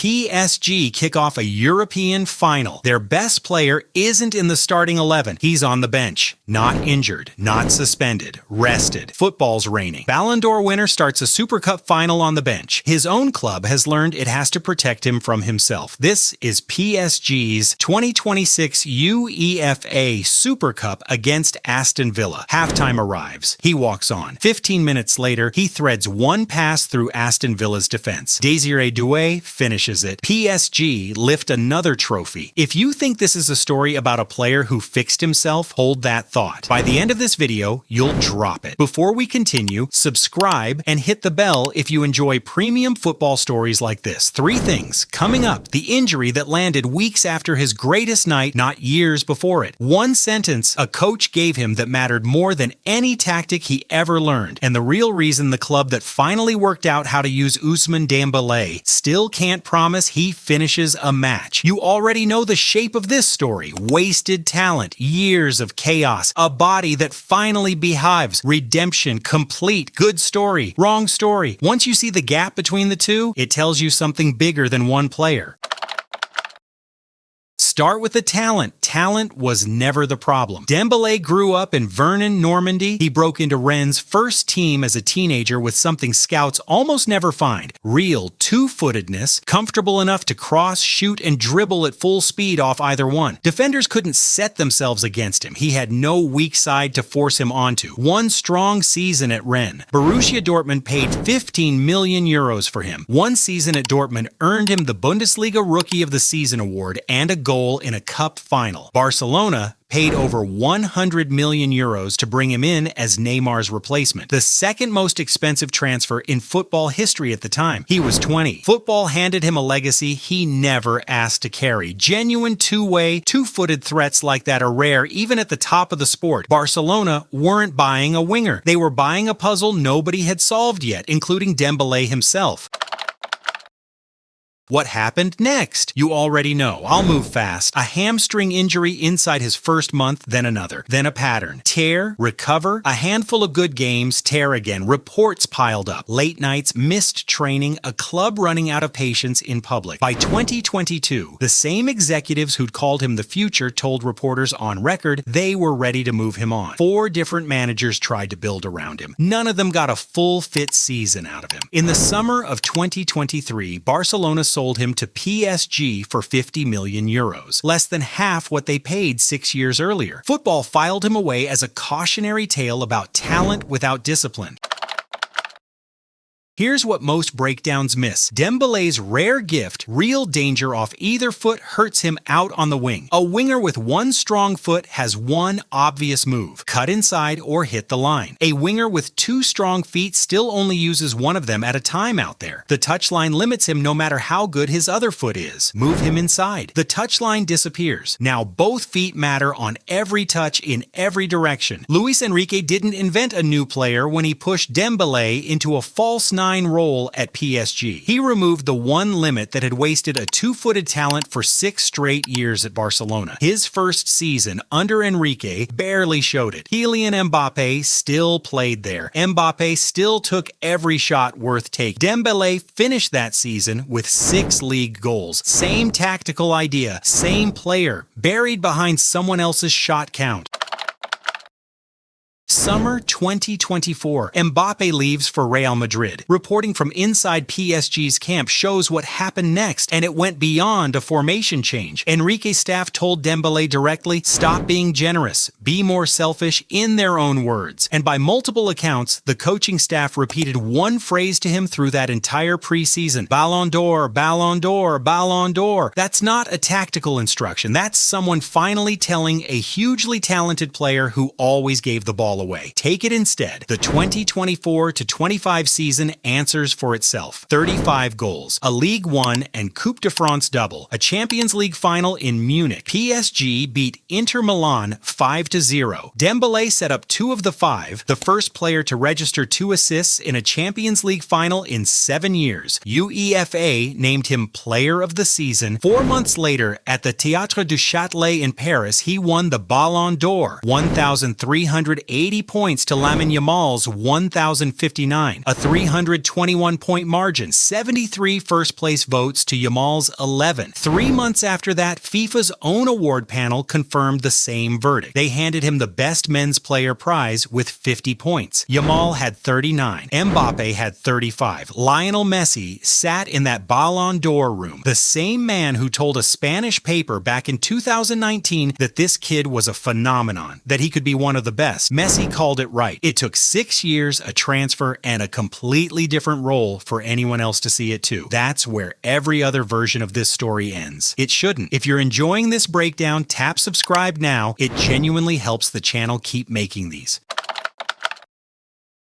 PSG kick off a European final. Their best player isn't in the starting 11. He's on the bench. Not injured, not suspended, rested. Football's raining. Ballon d'Or winner starts a Super Cup final on the bench. His own club has learned it has to protect him from himself. This is PSG's 2026 UEFA Super Cup against Aston Villa. Halftime arrives. He walks on. 15 minutes later, he threads one pass through Aston Villa's defense. Désiré Doué finishes it. PSG lift another trophy. If you think this is a story about a player who fixed himself, hold that thought. By the end of this video, you'll drop it. Before we continue, subscribe and hit the bell if you enjoy premium football stories like this. 3 things coming up. The injury that landed weeks after his greatest night, not years before it. 1 sentence a coach gave him that mattered more than any tactic he ever learned. And the real reason the club that finally worked out how to use Ousmane Dembele still can't promise he finishes a match. You already know the shape of this story. Wasted talent, years of chaos, a body that finally behaves, redemption, complete, good story, wrong story. Once you see the gap between the two, it tells you something bigger than one player. Start with the talent. Talent was never the problem. Dembélé grew up in Vernon, Normandy. He broke into Rennes' first team as a teenager with something scouts almost never find. Real two-footedness, comfortable enough to cross, shoot, and dribble at full speed off either one. Defenders couldn't set themselves against him. He had no weak side to force him onto. 1 strong season at Rennes. Borussia Dortmund paid 15 million euros for him. 1 season at Dortmund earned him the Bundesliga Rookie of the Season award and a goal in a cup final. Barcelona paid over 100 million euros to bring him in as Neymar's replacement, the second most expensive transfer in football history at the time. He was 20. Football handed him a legacy he never asked to carry. Genuine two-way, two-footed threats like that are rare even at the top of the sport. Barcelona weren't buying a winger. They were buying a puzzle nobody had solved yet, including Dembélé himself. What happened next? You already know. I'll move fast. A hamstring injury inside his first month, then another. Then a pattern. Tear, recover, a handful of good games, tear again. Reports piled up. Late nights, missed training, a club running out of patience in public. By 2022, the same executives who'd called him the future told reporters on record they were ready to move him on. 4 different managers tried to build around him. None of them got a full fit season out of him. In the summer of 2023, Barcelona sold him to PSG for 50 million euros, less than half what they paid 6 years earlier. Football filed him away as a cautionary tale about talent without discipline. Here's what most breakdowns miss. Dembele's rare gift, real danger off either foot, hurts him out on the wing. A winger with 1 strong foot has 1 obvious move: cut inside or hit the line. A winger with 2 strong feet still only uses 1 of them at a time out there. The touchline limits him no matter how good his other foot is. Move him inside. The touchline disappears. Now both feet matter on every touch in every direction. Luis Enrique didn't invent a new player when he pushed Dembele into a false 9 role at PSG. He removed the 1 limit that had wasted a 2-footed talent for 6 straight years at Barcelona. His first season under Enrique barely showed it. Kylian Mbappe still played there. Mbappe still took every shot worth taking. Dembele finished that season with 6 league goals. Same tactical idea, same player, buried behind someone else's shot count. Summer 2024. Mbappe leaves for Real Madrid. Reporting from inside PSG's camp shows what happened next, and it went beyond a formation change. Enrique's staff told Dembele directly, stop being generous, be more selfish, in their own words. And by multiple accounts, the coaching staff repeated 1 phrase to him through that entire preseason: Ballon d'Or, Ballon d'Or, Ballon d'Or. That's not a tactical instruction. That's someone finally telling a hugely talented player who always gave the ball away. Take it instead. The 2024-25 season answers for itself. 35 goals, a Ligue 1 and Coupe de France double, a Champions League final in Munich. PSG beat Inter Milan 5-0. Dembele set up 2 of the 5, the first player to register 2 assists in a Champions League final in 7 years. UEFA named him Player of the Season. 4 months later, at the Théâtre du Châtelet in Paris, he won the Ballon d'Or, 1,380 50 points to Lamine Yamal's 1,059, a 321-point margin, 73 first-place votes to Yamal's 11. 3 months after that, FIFA's own award panel confirmed the same verdict. They handed him the Best Men's Player prize with 50 points. Yamal had 39. Mbappe had 35. Lionel Messi sat in that Ballon d'Or room. The same man who told a Spanish paper back in 2019 that this kid was a phenomenon, that he could be one of the best. Messi called it right. It took 6 years, a transfer, and a completely different role for anyone else to see it too. That's where every other version of this story ends. It shouldn't. If you're enjoying this breakdown, tap subscribe now. It genuinely helps the channel keep making these.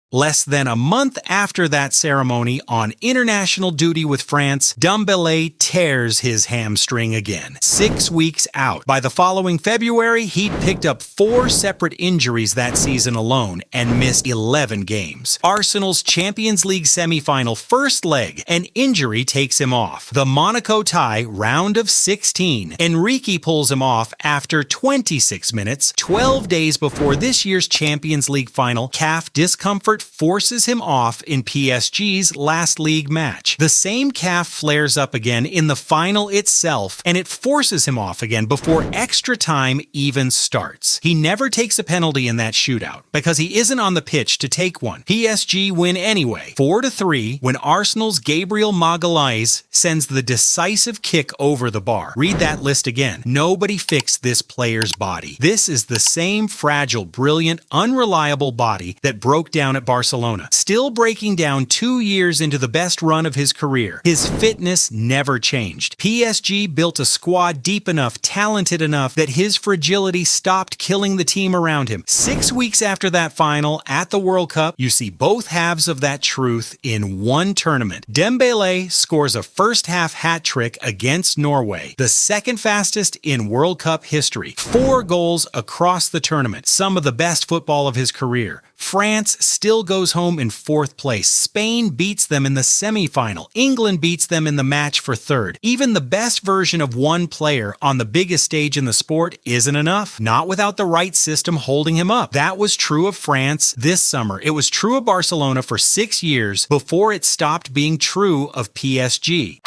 Less than a month after that ceremony, on international duty with France, Dembele tears his hamstring again. 6 weeks out. By the following February, he'd picked up 4 separate injuries that season alone and missed 11 games. Arsenal's Champions League semifinal first leg, an injury takes him off. The Monaco tie, round of 16. Enrique pulls him off after 26 minutes. 12 days before this year's Champions League final, calf discomfort forces him off in PSG's last league match. The same calf flares up again in the final itself, and it forces him off again before extra time even starts. He never takes a penalty in that shootout because he isn't on the pitch to take one. PSG win anyway, 4-3, when Arsenal's Gabriel Magalhaes sends the decisive kick over the bar. Read that list again. Nobody fixed this player's body. This is the same fragile, brilliant, unreliable body that broke down at Barcelona. Still breaking down 2 years into the best run of his career. His fitness never changed. PSG built a squad deep enough, talented enough, that his fragility stopped killing the team around him. 6 weeks after that final, at the World Cup, you see both halves of that truth in one tournament. Dembele scores a first-half hat trick against Norway, the second fastest in World Cup history. 4 goals across the tournament, some of the best football of his career. France still goes home in 4th place. Spain beats them in the semi-final. England beats them in the match for 3rd. Even the best version of one player on the biggest stage in the sport isn't enough. Not without the right system holding him up. That was true of France this summer. It was true of Barcelona for 6 years before it stopped being true of PSG.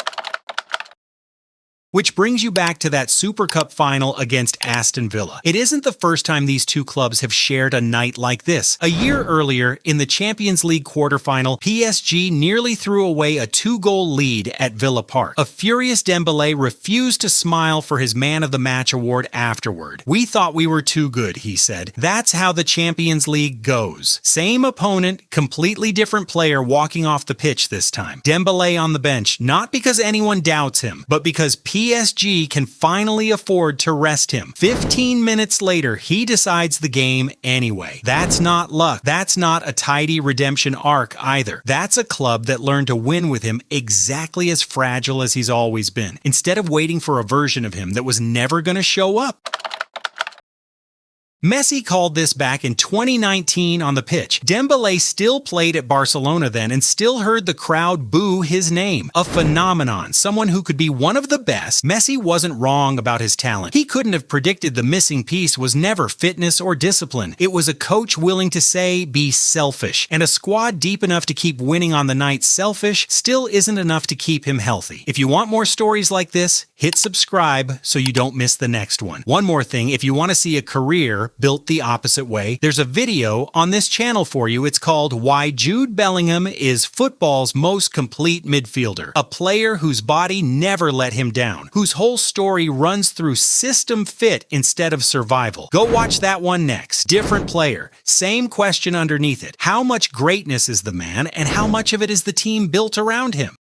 Which brings you back to that Super Cup final against Aston Villa. It isn't the first time these two clubs have shared a night like this. A year earlier, in the Champions League quarterfinal, PSG nearly threw away a 2-goal lead at Villa Park. A furious Dembele refused to smile for his Man of the Match award afterward. "We thought we were too good," he said. That's how the Champions League goes. Same opponent, completely different player walking off the pitch this time. Dembele on the bench, not because anyone doubts him, but because PSG can finally afford to rest him. 15 minutes later, he decides the game anyway. That's not luck. That's not a tidy redemption arc either. That's a club that learned to win with him exactly as fragile as he's always been, instead of waiting for a version of him that was never going to show up. Messi called this back in 2019 on the pitch. Dembele still played at Barcelona then and still heard the crowd boo his name. A phenomenon, someone who could be one of the best. Messi wasn't wrong about his talent. He couldn't have predicted the missing piece was never fitness or discipline. It was a coach willing to say, be selfish. And a squad deep enough to keep winning on the night selfish still isn't enough to keep him healthy. If you want more stories like this, hit subscribe so you don't miss the next one. One more thing, if you want to see a career built the opposite way, there's a video on this channel for you. It's called Why Jude Bellingham is Football's Most Complete Midfielder. A player whose body never let him down, whose whole story runs through system fit instead of survival. Go watch that one next. Different player, same question underneath it. How much greatness is the man and how much of it is the team built around him?